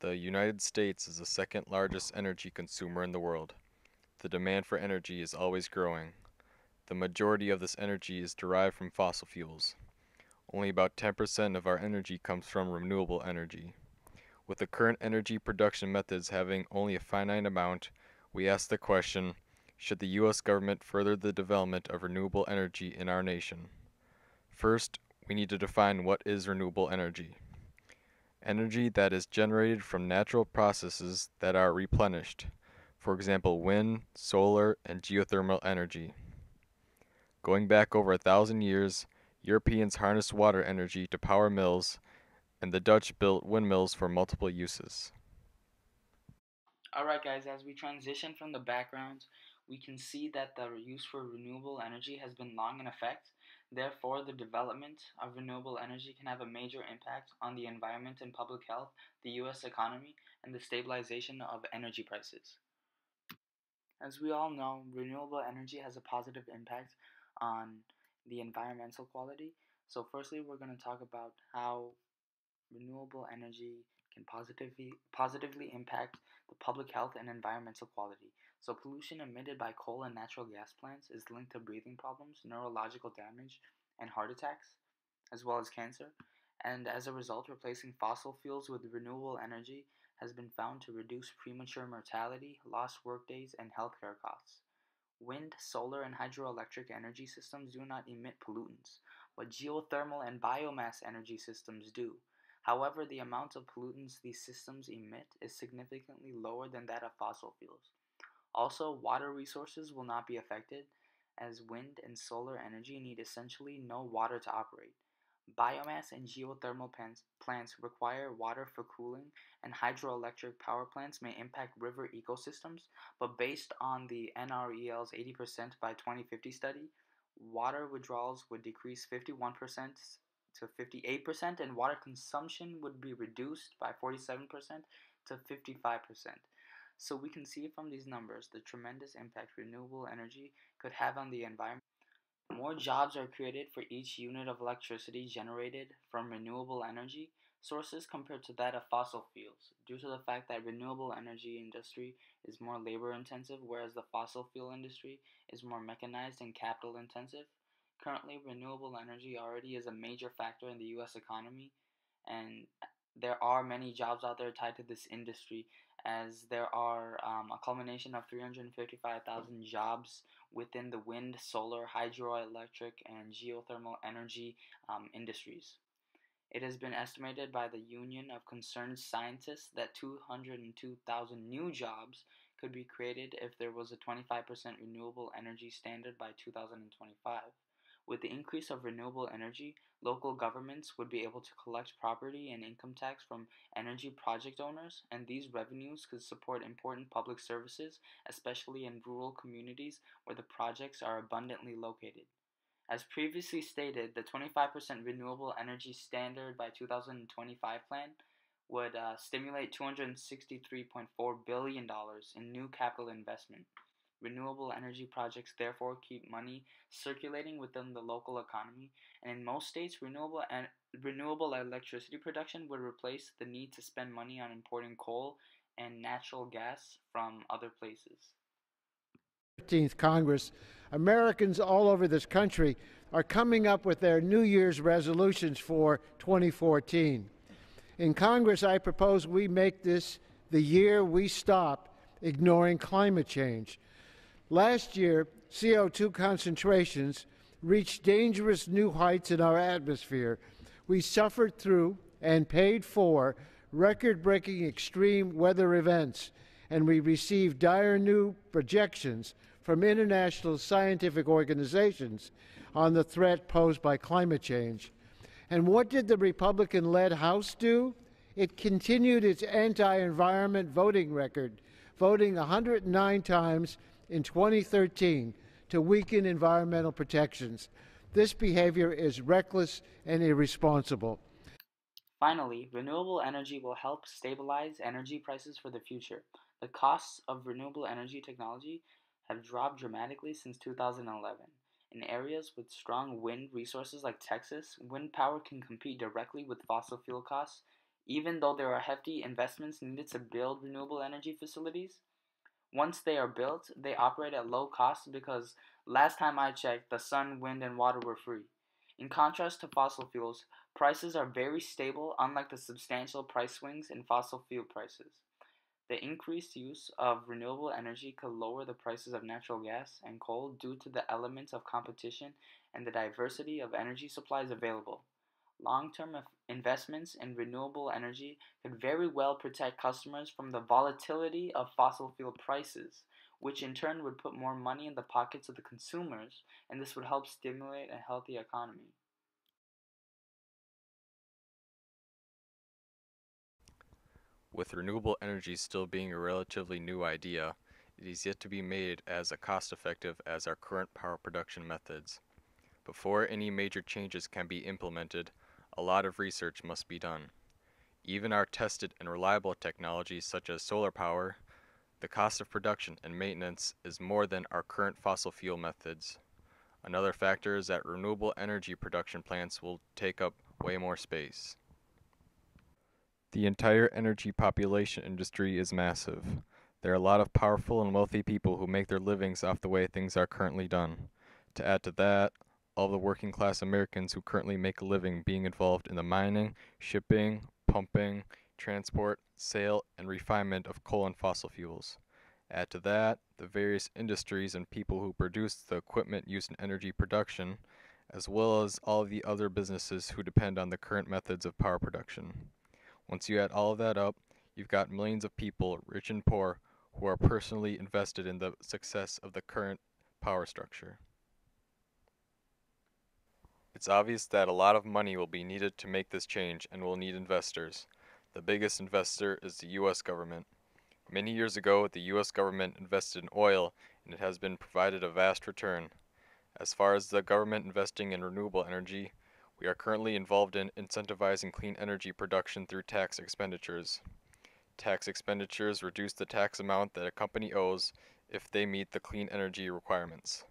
The United States is the second largest energy consumer in the world. The demand for energy is always growing. The majority of this energy is derived from fossil fuels. Only about 10% of our energy comes from renewable energy. With the current energy production methods having only a finite amount, we ask the question, should the U.S. government further the development of renewable energy in our nation? First, we need to define what is renewable energy. Energy that is generated from natural processes that are replenished, for example wind, solar, and geothermal energy. Going back over 1,000 years, Europeans harnessed water energy to power mills, and the Dutch built windmills for multiple uses. Alright, guys, as we transition from the background, we can see that the use for renewable energy has been long in effect. Therefore, the development of renewable energy can have a major impact on the environment and public health, the U.S. economy, and the stabilization of energy prices. As we all know, renewable energy has a positive impact on the environmental quality. So, firstly, we're going to talk about how renewable energy can positively impact the public health and environmental quality. So pollution emitted by coal and natural gas plants is linked to breathing problems, neurological damage, and heart attacks, as well as cancer. And as a result, replacing fossil fuels with renewable energy has been found to reduce premature mortality, lost workdays, and healthcare costs. Wind, solar, and hydroelectric energy systems do not emit pollutants, but geothermal and biomass energy systems do. However, the amount of pollutants these systems emit is significantly lower than that of fossil fuels. Also, water resources will not be affected, as wind and solar energy need essentially no water to operate. Biomass and geothermal plants require water for cooling, and hydroelectric power plants may impact river ecosystems, but based on the NREL's 80% by 2050 study, water withdrawals would decrease 51% to 58%, and water consumption would be reduced by 47% to 55%. So we can see from these numbers the tremendous impact renewable energy could have on the environment. More jobs are created for each unit of electricity generated from renewable energy sources compared to that of fossil fuels, due to the fact that renewable energy industry is more labor intensive, whereas the fossil fuel industry is more mechanized and capital intensive. Currently, renewable energy already is a major factor in the US economy, and there are many jobs out there tied to this industry, as there are a culmination of 355,000 jobs within the wind, solar, hydroelectric, and geothermal energy industries. It has been estimated by the Union of Concerned Scientists that 202,000 new jobs could be created if there was a 25% renewable energy standard by 2025. With the increase of renewable energy, local governments would be able to collect property and income tax from energy project owners, and these revenues could support important public services, especially in rural communities where the projects are abundantly located. As previously stated, the 25% renewable energy standard by 2025 plan would stimulate $263.4 billion in new capital investment. Renewable energy projects therefore keep money circulating within the local economy, and in most states, renewable electricity production would replace the need to spend money on importing coal and natural gas from other places. 15th Congress, Americans all over this country are coming up with their New Year's resolutions for 2014. In Congress, I propose we make this the year we stop ignoring climate change. Last year, CO2 concentrations reached dangerous new heights in our atmosphere. We suffered through and paid for record-breaking extreme weather events, and we received dire new projections from international scientific organizations on the threat posed by climate change. And what did the Republican-led House do? It continued its anti-environment voting record, voting 109 times in 2013 to weaken environmental protections. This behavior is reckless and irresponsible. Finally, renewable energy will help stabilize energy prices for the future. The costs of renewable energy technology have dropped dramatically since 2011. In areas with strong wind resources like Texas, wind power can compete directly with fossil fuel costs even though there are hefty investments needed to build renewable energy facilities. Once they are built, they operate at low cost because last time I checked, the sun, wind, and water were free. In contrast to fossil fuels, prices are very stable, unlike the substantial price swings in fossil fuel prices. The increased use of renewable energy could lower the prices of natural gas and coal due to the elements of competition and the diversity of energy supplies available. Long term investments in renewable energy could very well protect customers from the volatility of fossil fuel prices, which in turn would put more money in the pockets of the consumers, and this would help stimulate a healthy economy. With renewable energy still being a relatively new idea, it is yet to be made as cost-effective as our current power production methods. Before any major changes can be implemented, a lot of research must be done. Even our tested and reliable technologies such as solar power, the cost of production and maintenance is more than our current fossil fuel methods. Another factor is that renewable energy production plants will take up way more space. The entire energy population industry is massive. There are a lot of powerful and wealthy people who make their livings off the way things are currently done. To add to that, all the working class Americans who currently make a living being involved in the mining, shipping, pumping, transport, sale, and refinement of coal and fossil fuels. Add to that the various industries and people who produce the equipment used in energy production, as well as all the other businesses who depend on the current methods of power production. Once you add all of that up, you've got millions of people, rich and poor, who are personally invested in the success of the current power structure. It's obvious that a lot of money will be needed to make this change and will need investors. The biggest investor is the US government. Many years ago, the US government invested in oil and it has been provided a vast return. As far as the government investing in renewable energy, we are currently involved in incentivizing clean energy production through tax expenditures. Tax expenditures reduce the tax amount that a company owes if they meet the clean energy requirements.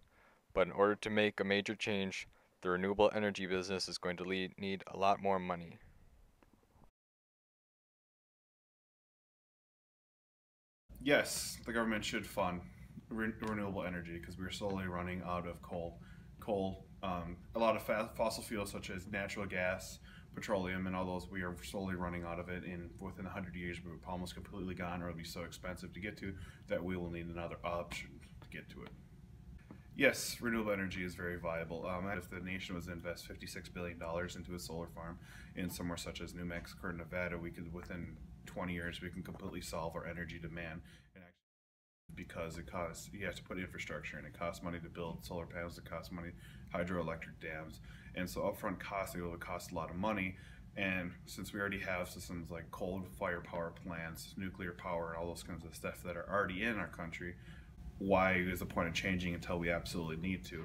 But in order to make a major change, the renewable energy business is going to need a lot more money. Yes, the government should fund renewable energy because we're slowly running out of coal. A lot of fossil fuels such as natural gas, petroleum, and all those, we are slowly running out of it. In within 100 years, we're almost completely gone, or it'll be so expensive to get to that we will need another option to get to it. Yes, renewable energy is very viable. If the nation was to invest $56 billion into a solar farm in somewhere such as New Mexico or Nevada, we could, within 20 years, we can completely solve our energy demand. And actually, because it costs, you have to put infrastructure in. It costs money to build solar panels. It costs money, hydroelectric dams, and so upfront costs it will cost a lot of money. And since we already have systems like coal fire power plants, nuclear power, and all those kinds of stuff that are already in our country, why is the point of changing until we absolutely need to?